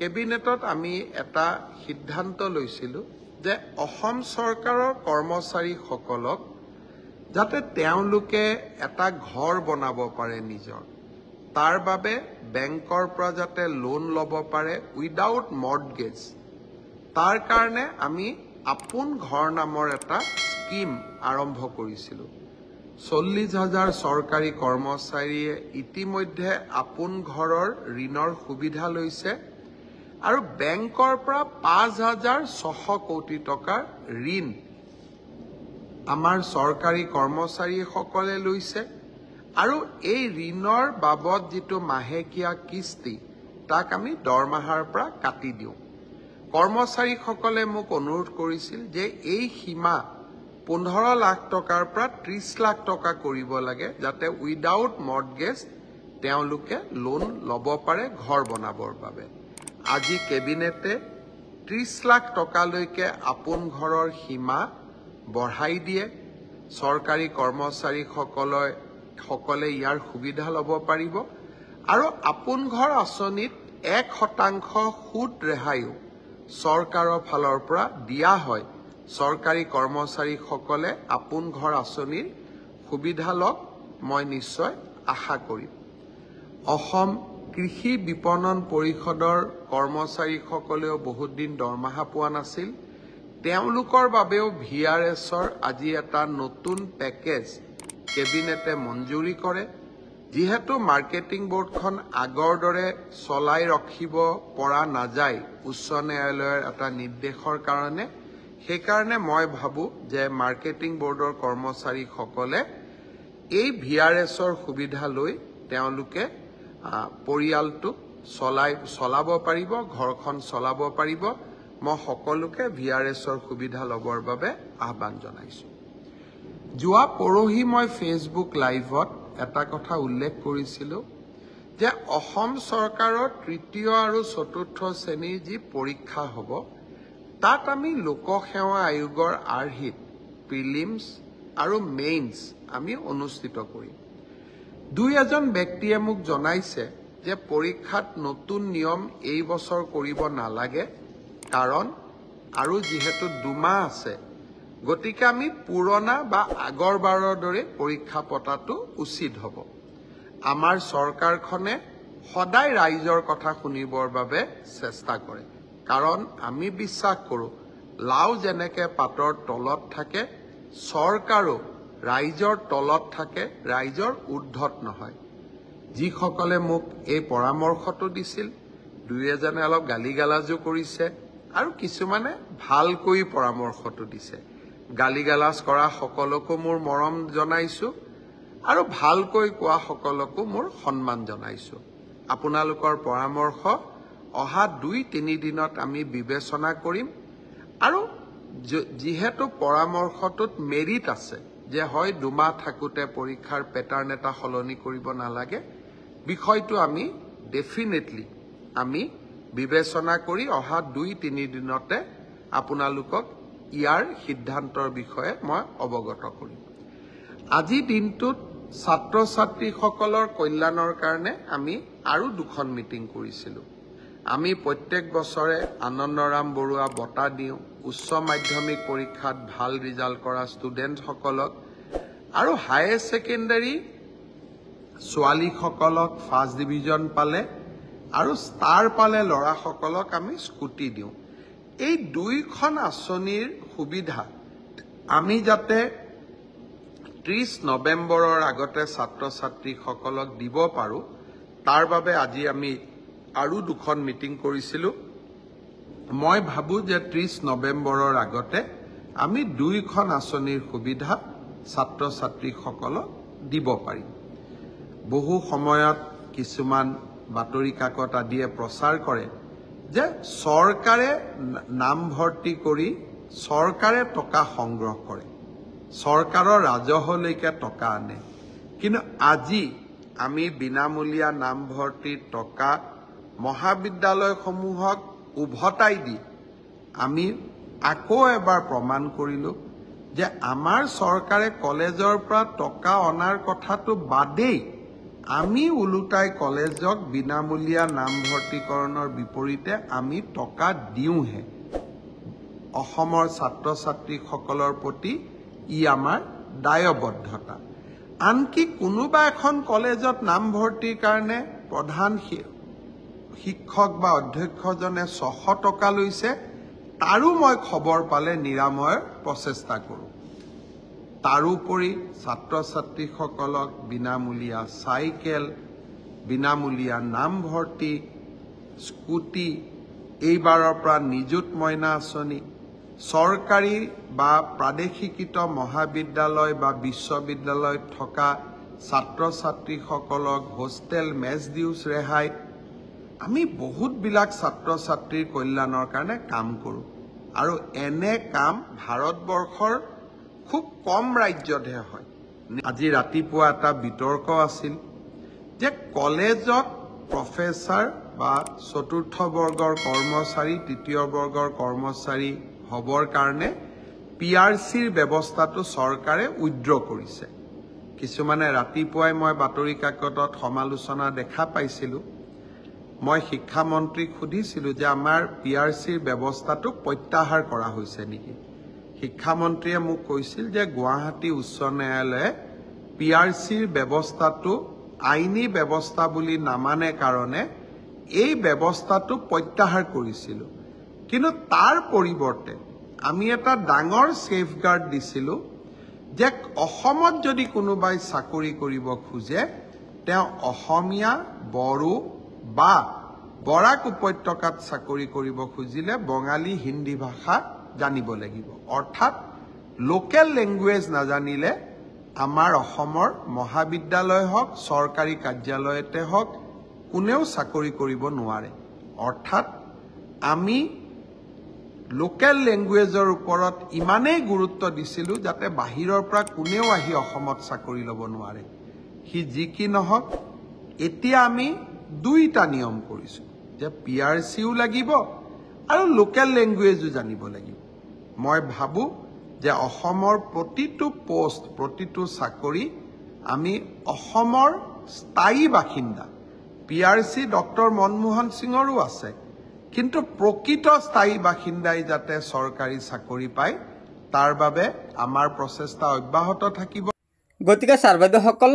কেবিনেটত আমি এটা সিদ্ধান্ত লৈছিলোঁ যে অসম চৰকাৰৰ কৰ্মচাৰীসকলক যাতে তেওঁলোকে এটা ঘৰ বনাব পাৰে নিজৰ তাৰ বাবে বেংকৰ পৰা যাতে লোন ল'ব পাৰে উইদাউট মৰ্টগেজ তাৰ কাৰণে আমি আপোন ঘৰ নামৰ এটা স্কিম আৰম্ভ কৰিছিলোঁ 40,000 চৰকাৰী কৰ্মচাৰীয়ে ইতিমধ্যে আপোন ঘৰৰ ঋণৰ সুবিধা লৈছে আৰু বেংকৰ পৰা 5,600 কোটি টকাৰ ঋণ আমাৰ চৰকাৰী কৰ্মচাৰীসকলে লৈছে আৰু এই ঋণৰ বাবদ যিটো মাহেকীয়া কিস্তি তাক আমি দৰমহাৰ পৰা কাটি দিওঁ কৰ্মচাৰীসকলে মোক অনুৰোধ কৰিছিল যে এই সীমা 15 লাখ টকাৰ পৰা 30 লাখ টকা কৰিব লাগে যাতে উইদাউট মৰ্টগেজ তেওঁলোকে লোন ল'ব পাৰে ঘৰ বনাবৰ বাবে আজি কেবিনেটে 30 লাখ টকালৈকে আপোন ঘৰৰ সীমা বঢ়াই দিয়ে চৰকাৰী কৰ্মচাৰীসকলে ইয়াৰ সুবিধা ল'ব পাৰিব আৰু আপোন ঘৰ আঁচনিত 1% সুদ ৰেহাইও চৰকাৰৰ ফালৰ পৰা দিয়া হয় চৰকাৰী কৰ্মচাৰীসকলে আপোন ঘৰ আঁচনিৰ সুবিধা লওক মই নিশ্চয় আশা কৰিম অসম কৃষি বিপণন পৰিষদৰ কৰ্মচাৰীসকলেও বহুত দিন দৰমহা পোৱা নাছিল তেওঁলোকৰ বাবেও ভিআৰএছৰ আজি এটা নতুন পেকেজ কেবিনেটে মঞ্জুৰি কৰে যিহেতু মাৰ্কেটিং বোৰ্ডখন আগৰ দৰে চলাই ৰাখিব পৰা নাযায় উচ্চ ন্যায়ালয়ৰ এটা নিৰ্দেশৰ কাৰণে সেইকাৰণে মই ভাবো যে মাৰ্কেটিং বোৰ্ডৰ কৰ্মচাৰীসকলে এই ভিআৰএছৰ সুবিধা লৈ তেওঁলোকে পৰিয়ালটোক চলাব পাৰিব ঘৰখন চলাব পাৰিব মই সকলোকে ভিআৰএছৰ সুবিধা ল'বৰ বাবে আহ্বান জনাইছো যোৱা পৰহি মই ফেচবুক লাইভত এটা কথা উল্লেখ কৰিছিলোঁ যে অসম চৰকাৰৰ তৃতীয় আৰু চতুৰ্থ শ্ৰেণীৰ যি পৰীক্ষা হ'ব তাত আমি লোকসেৱা আয়োগৰ আৰ্হিত প্ৰিলিমছ আৰু মেইনছ আমি অনুষ্ঠিত কৰিম দুই এজন ব্যক্তিয়ে মোক জনাইছে যে পৰীক্ষাত নতুন নিয়ম এই বছৰ কৰিব নালাগে কাৰণ আৰু যিহেতু 2 মাহ আছে গতিকে আমি পুৰণা বা আগৰ বাৰৰ দৰে পৰীক্ষা পতাটো উচিত হ'ব আমাৰ চৰকাৰখনে সদায় ৰাইজৰ কথা শুনিবৰ বাবে চেষ্টা কৰে কাৰণ আমি বিশ্বাস কৰোঁ লাও যেনেকৈ পাতৰ তলত থাকে চৰকাৰো ৰাইজৰ তলত থাকে ৰাইজৰ ঊৰ্ধত নহয় যিসকলে মোক এই পৰামৰ্শটো দিছিল দুই এজনে অলপ গালিগালাজো কৰিছে আৰু কিছুমানে ভালকৈ পৰামৰ্শটো দিছে গালিগালাজ কৰা সকলকো মোৰ মৰম জনাইছো আৰু ভালকৈ কোৱা সকলকো মোৰ সন্মান জনাইছো আপোনালোকৰ পৰামৰ্শ অহা 2-3 দিনত আমি বিবেচনা কৰিম আৰু যেহেতু পৰামৰ্শটোত মেৰিট আছে যে হয় 2 মাহ থাকোতে পৰীক্ষাৰ প্যাটাৰ্ন এটা সলনি কৰিব নালাগে বিষয়টো আমি ডেফিনেটলি আমি বিবেচনা কৰি অহা 2-3 দিনতে আপোনালোকক ইয়াৰ সিদ্ধান্তৰ বিষয়ে মই অৱগত কৰিম আজি দিনটোত ছাত্ৰ ছাত্ৰীসকলৰ কল্যাণৰ কাৰণে আমি আৰু 2খন মিটিং কৰিছিলোঁ আমি প্ৰত্যেক বছৰে আনন্দৰাম বৰুৱা বঁটা দিওঁ উচ্চ মাধ্যমিক পৰীক্ষাত ভাল ৰিজাল্ট কৰা ষ্টুডেণ্টসকলক আৰু হায়াৰ সেকেন্ডাৰী ছোৱালীসকলক ফাৰ্ষ্ট ডিভিজন পালে আৰু ষ্টাৰ পালে ল'ৰাসকলক আমি স্কুটি দিওঁ এই 2খন আঁচনিৰ সুবিধা আমি যাতে 30 নৱেম্বৰৰ আগতে ছাত্ৰ ছাত্ৰীসকলক দিব পাৰোঁ তাৰ বাবে আজি আমি আৰু 2খন মিটিং কৰিছিলোঁ মই ভাবো যে 30 নৱেম্বৰৰ আগতে আমি 2খন আঁচনিৰ সুবিধা ছাত্ৰ ছাত্ৰীসকলক দিব পাৰিম বহু সময়ত কিছুমান বাতৰি কাকত আদিয়ে প্ৰচাৰ কৰে যে চৰকাৰে নাম ভৰ্তি কৰি চৰকাৰে টকা সংগ্ৰহ কৰে চৰকাৰৰ ৰাজহলৈকে টকা আনে কিন্তু আজি আমি বিনামূলীয়া নাম ভৰ্তিৰ টকা মহাবিদ্যালয়সমূহক উভতাই দি আমি আকৌ এবাৰ প্ৰমাণ কৰিলোঁ যে আমাৰ চৰকাৰে কলেজৰ পৰা টকা অনাৰ কথাটো বাদেই আমি ওলোটাই কলেজক বিনামূলীয়া নামভৰ্তিকৰণৰ বিপৰীতে আমি টকা দিওঁহে অসমৰ ছাত্ৰ ছাত্ৰীসকলৰ প্ৰতি ই আমাৰ দায়বদ্ধতা আনকি কোনোবা এখন কলেজত নামভৰ্তিৰ কাৰণে প্ৰধান শিক্ষক বা অধ্যক্ষজনে 600 টকা লৈছে তাৰো মই খবৰ পালে নিৰাময়ৰ প্ৰচেষ্টা কৰোঁ তাৰোপৰি ছাত্ৰ ছাত্ৰীসকলক বিনামূলীয়া চাইকেল বিনামূলীয়া নামভৰ্তি স্কুটি এইবাৰৰ পৰা নিযুত মইনা আঁচনি চৰকাৰী বা প্ৰাদেশিকৃত মহাবিদ্যালয় বা বিশ্ববিদ্যালয়ত থকা ছাত্ৰ ছাত্ৰীসকলক হোষ্টেল মেছ ডিউজ ৰেহাই আমি বহুতবিলাক ছাত্ৰ ছাত্ৰীৰ কল্যাণৰ কাৰণে কাম কৰোঁ আৰু এনে কাম ভাৰতবৰ্ষৰ খুব কম ৰাজ্যতহে হয় আজি ৰাতিপুৱা এটা বিতৰ্ক আছিল যে কলেজত প্ৰফেচাৰ বা চতুৰ্থ বৰ্গৰ কৰ্মচাৰী তৃতীয় বৰ্গৰ কৰ্মচাৰী হবৰ কাৰণে পিআৰচিৰ ব্যৱস্থাটো চৰকাৰে উইথড্ৰ কৰিছে কিছুমানে ৰাতিপুৱাই মই বাতৰি কাকতত সমালোচনা দেখা পাইছিলোঁ মই শিক্ষামন্ত্ৰীক সুধিছিলোঁ যে আমাৰ পিআৰচিৰ ব্যৱস্থাটো প্ৰত্যাহাৰ কৰা হৈছে নেকি শিক্ষামন্ত্ৰীয়ে মোক কৈছিল যে গুৱাহাটী উচ্চ ন্যায়ালয়ে পিআৰচিৰ ব্যৱস্থাটো আইনী ব্যৱস্থা বুলি নামানে কাৰণে এই ব্যৱস্থাটো প্ৰত্যাহাৰ কৰিছিল কিন্তু তাৰ পৰিৱৰ্তে আমি এটা ডাঙৰ সেফগাৰ্ড দিছিলোঁ যে অসমত যদি কোনোবাই চাকৰি কৰিব খোজে তেওঁ অসমীয়া বড়ো বা বৰাক উপত্যকাত চাকৰি কৰিব খুজিলে বঙালী হিন্দী ভাষা জানিব লাগিব অৰ্থাৎ লোকেল ল্যাঙ্গুৱেজ নাজানিলে আমাৰ অসমৰ মহাবিদ্যালয় হওক চৰকাৰী কাৰ্যালয়তে হওক কোনেও চাকৰি কৰিব নোৱাৰে অৰ্থাৎ আমি লোকেল ল্যাঙ্গুৱেজৰ ওপৰত ইমানেই গুৰুত্ব দিছিলোঁ যাতে বাহিৰৰ পৰা কোনেও আহি অসমত চাকৰি ল'ব নোৱাৰে হি যি কি নহওক এতিয়া আমি দুইটা নিয়ম কৰিছোঁ যে পিআৰচিও লাগিব আৰু লোকেল ল্যাঙ্গুৱেজো জানিব লাগিব মই ভাবো যে অসমৰ প্ৰতিটো পোষ্ট প্ৰতিটো চাকৰি আমি অসমৰ স্থায়ী বাসিন্দা পিআৰচি ডক্টৰ মনমোহন সিঙৰো আছে কিন্তু প্ৰকৃত স্থায়ী বাসিন্দাই যাতে চৰকাৰী চাকৰি পায় তাৰ বাবে আমাৰ প্ৰচেষ্টা অব্যাহত থাকিব গতিকে ছাৰবাইদেউসকল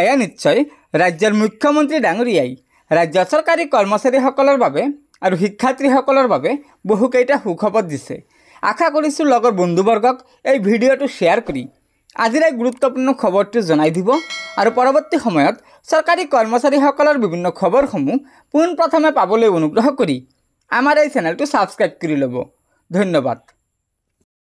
এয়া নিশ্চয় ৰাজ্যৰ মুখ্যমন্ত্ৰী ডাঙৰীয়াই ৰাজ্য চৰকাৰী কৰ্মচাৰীসকলৰ বাবে আৰু শিক্ষাৰ্থীসকলৰ বাবে বহুকেইটা সুখবৰ দিছে আশা কৰিছোঁ লগৰ বন্ধুবৰ্গক এই ভিডিঅ'টো শ্বেয়াৰ কৰি আজিৰ এই গুৰুত্বপূৰ্ণ খবৰটো জনাই দিব আৰু পৰৱৰ্তী সময়ত চৰকাৰী কৰ্মচাৰীসকলৰ বিভিন্ন খবৰসমূহ পোনপ্ৰথমে পাবলৈ অনুগ্ৰহ কৰি আমাৰ এই চেনেলটো ছাবস্ক্ৰাইব কৰি ল'ব ধন্যবাদ